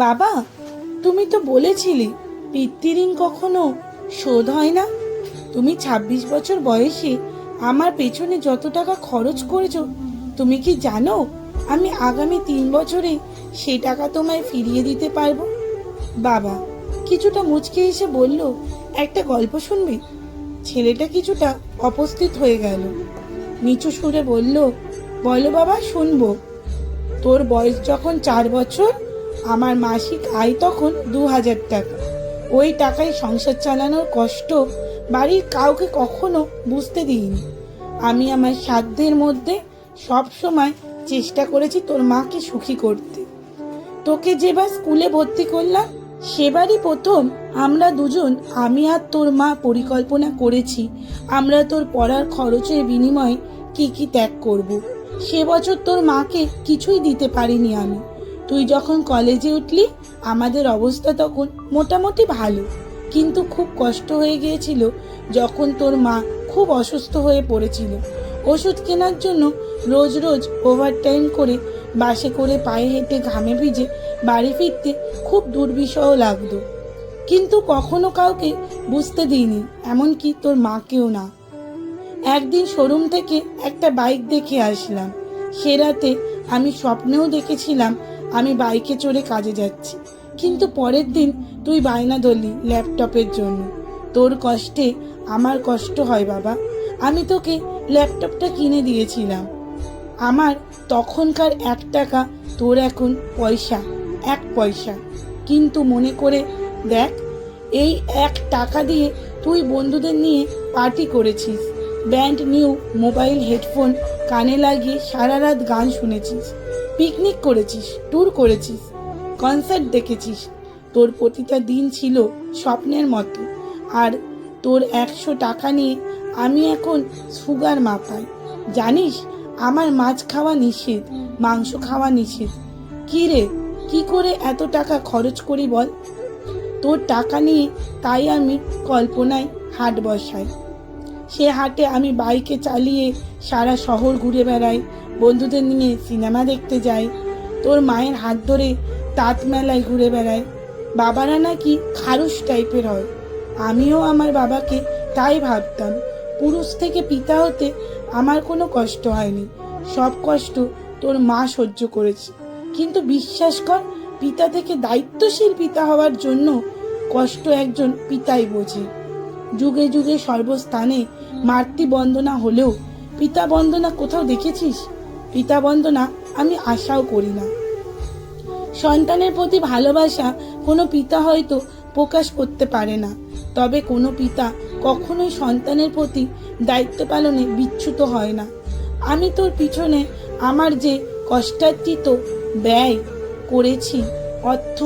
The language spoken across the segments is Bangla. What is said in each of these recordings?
বাবা, তুমি তো বলেছিলে পিতৃঋণ কখনো শোধ হয় না। তুমি ২৬ বছর বয়সে আমার পেছনে যত টাকা খরচ করেছো, তুমি কি জানো আমি আগামী ৩ বছরে সে টাকা তোমায় ফিরিয়ে দিতে পারবো? বাবা কিছুটা মুচকে এসে বলল, একটা গল্প শুনবে? ছেলেটা কিছুটা অপস্থিত হয়ে গেল। নিচু সুরে বলল, বলো বাবা, শুনবো। তোর বয়স যখন ৪ বছর, আমার মাসিক আয় তখন ২,০০০ টাকা। ওই টাকায় সংসার চালানোর কষ্ট বাড়ির কাউকে কখনো বুঝতে দিইনি। আমি আমার সাধ্যের মধ্যে সব সময় চেষ্টা করেছি তোর মাকে সুখী করতে। তোকে যেবার স্কুলে ভর্তি করলাম, সেবারই প্রথম আমরা দুজন, আমি আর তোর মা, পরিকল্পনা করেছি আমরা তোর পড়ার খরচের বিনিময়ে কি কি ত্যাগ করব। সে বছর তোর মাকে কিছুই দিতে পারিনি আমি। তুই যখন কলেজে উঠলি, আমাদের অবস্থা তখন মোটামুটি ভালো, কিন্তু খুব কষ্ট হয়ে গিয়েছিল যখন তোর মা খুব অসুস্থ হয়ে পড়েছিল। ওষুধ কেনার জন্য রোজ রোজ ওভারটাইম করে বাসে করে পায়ে হেঁটে ঘামে ভিজে বাড়ি ফিরতে খুব দুর্বিষহ লাগতো, কিন্তু কখনো কাউকে বুঝতে দিইনি, এমনকি তোর মাকেও না। একদিন শোরুম থেকে একটা বাইক দেখে আসলাম। সে রাতে আমি স্বপ্নেও দেখেছিলাম আমি বাইকে চড়ে কাজে যাচ্ছি, কিন্তু পরের দিন তুই বায়না ধরলি ল্যাপটপের জন্য। তোর কষ্টে আমার কষ্ট হয় বাবা। আমি তোকে ল্যাপটপটা কিনে দিয়েছিলাম, আমার তখনকার ১ টাকা, তোর এখন পয়সা, ১ পয়সা। কিন্তু মনে করে দেখ, এই ১ টাকা দিয়ে তুই বন্ধুদের নিয়ে পার্টি করেছিস, ব্র্যান্ড নিউ মোবাইল হেডফোন কানে লাগিয়ে সারা রাত গান শুনেছিস, পিকনিক করেছিস, ট্যুর করেছিস, কনসার্ট দেখেছিস। তোর প্রতিটা দিন ছিল স্বপ্নের মতো। আর তোর ১০০ টাকা নিয়ে আমি এখন সুগার মাপাই। জানিস, আমার মাছ খাওয়া নিষেধ, মাংস খাওয়া নিষেধ। কি রে, কি করে এত টাকা খরচ করি বল? তোর টাকা নিয়ে তাই আমি কল্পনায় হাট বসাই। সে হাটে আমি বাইকে চালিয়ে সারা শহর ঘুরে বেড়াই, বন্ধুদের নিয়ে সিনেমা দেখতে যাই, তোর মায়ের হাত ধরে তাঁত মেলায় ঘুরে বেড়াই। বাবারা নাকি খারুশ টাইপের হয়, আমিও আমার বাবাকে তাই ভাবতাম। পুরুষ থেকে পিতা হতে আমার কোনো কষ্ট হয়নি, সব কষ্ট তোর মা সহ্য করেছে। কিন্তু বিশ্বাস কর, পিতা থেকে দায়িত্বশীল পিতা হওয়ার জন্য কষ্ট একজন পিতাই বোঝে। যুগে যুগে সর্বস্থানে মাতৃবন্দনা হলেও পিতা বন্দনা কোথাও দেখেছিস? পিতা বন্দনা আমি আশাও করি না। সন্তানের প্রতি ভালোবাসা কোনো পিতা হয়তো প্রকাশ করতে পারে না, তবে কোনো পিতা কখনোই সন্তানের প্রতি দায়িত্ব পালনে বিচ্যুত হয় না। আমি তোর পিছনে আমার যে কষ্টার্জিত ব্যয় করেছি অর্থ,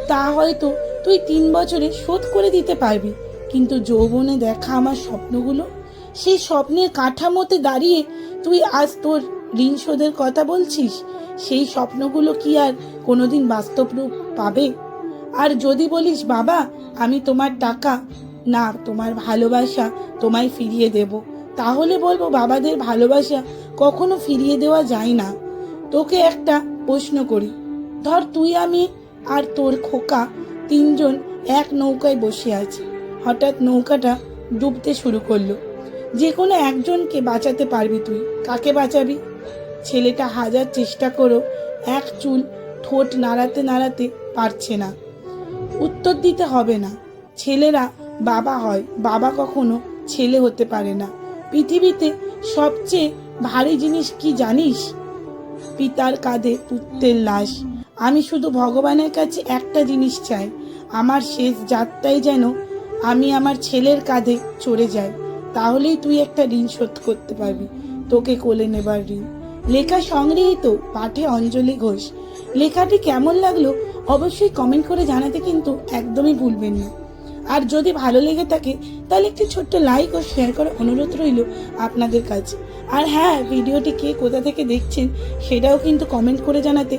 তা হয়তো তুই ৩ বছরে শোধ করে দিতে পারবি, কিন্তু যৌবনে দেখা আমার স্বপ্নগুলো, সেই স্বপ্নের কাঠামোতে দাঁড়িয়ে তুই আজ তোর ঋণ শোধের কথা বলছিস। সেই স্বপ্নগুলো কি আর কোনোদিন বাস্তব রূপ পাবে? আর যদি বলিস বাবা, আমি তোমার টাকা না, তোমার ভালোবাসা তোমায় ফিরিয়ে দেব, তাহলে বলবো বাবাদের ভালোবাসা কখনো ফিরিয়ে দেওয়া যায় না। তোকে একটা প্রশ্ন করি, ধর তুই, আমি আর তোর খোকা ৩ জন এক নৌকায় বসে আছি। হঠাৎ নৌকাটা ডুবতে শুরু করলো। যে কোনো একজনকে বাঁচাতে পারবি তুই, কাকে বাঁচাবি? ছেলেটা হাজার চেষ্টা করো এক চুল ঠোঁট নাড়াতে নাড়াতে পারছে না। উত্তর দিতে হবে না, ছেলেরা বাবা হয়, বাবা কখনো ছেলে হতে পারে না। পৃথিবীতে সবচেয়ে ভারী জিনিস কি জানিস? পিতার কাঁধে পুত্রের লাশ। আমি শুধু ভগবানের কাছে একটা জিনিস চাই, আমার শেষ যাত্রায় যেন আমি আমার ছেলের কাঁধে চড়ে যাই, তাহলেই তুই একটা ঋণ শোধ করতে পারবি, তোকে কোলে নেবার ঋণ। লেখা সংগৃহীত, পাঠে অঞ্জলি ঘোষ। লেখাটি কেমন লাগলো অবশ্যই কমেন্ট করে জানাতে কিন্তু একদমই ভুলবেন না। আর যদি ভালো লেগে থাকে তাহলে একটি ছোট্ট লাইক ও শেয়ার করার অনুরোধ রইল আপনাদের কাছে। আর হ্যাঁ, ভিডিওটি কে কোথা থেকে দেখছেন সেটাও কিন্তু কমেন্ট করে জানাতে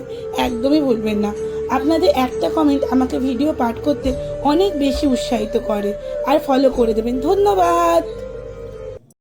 একদমই ভুলবেন না। আপনাদের একটা কমেন্ট আমাকে ভিডিও পাঠ করতে অনেক বেশি উৎসাহিত করে। আর ফলো করে দেবেন। ধন্যবাদ।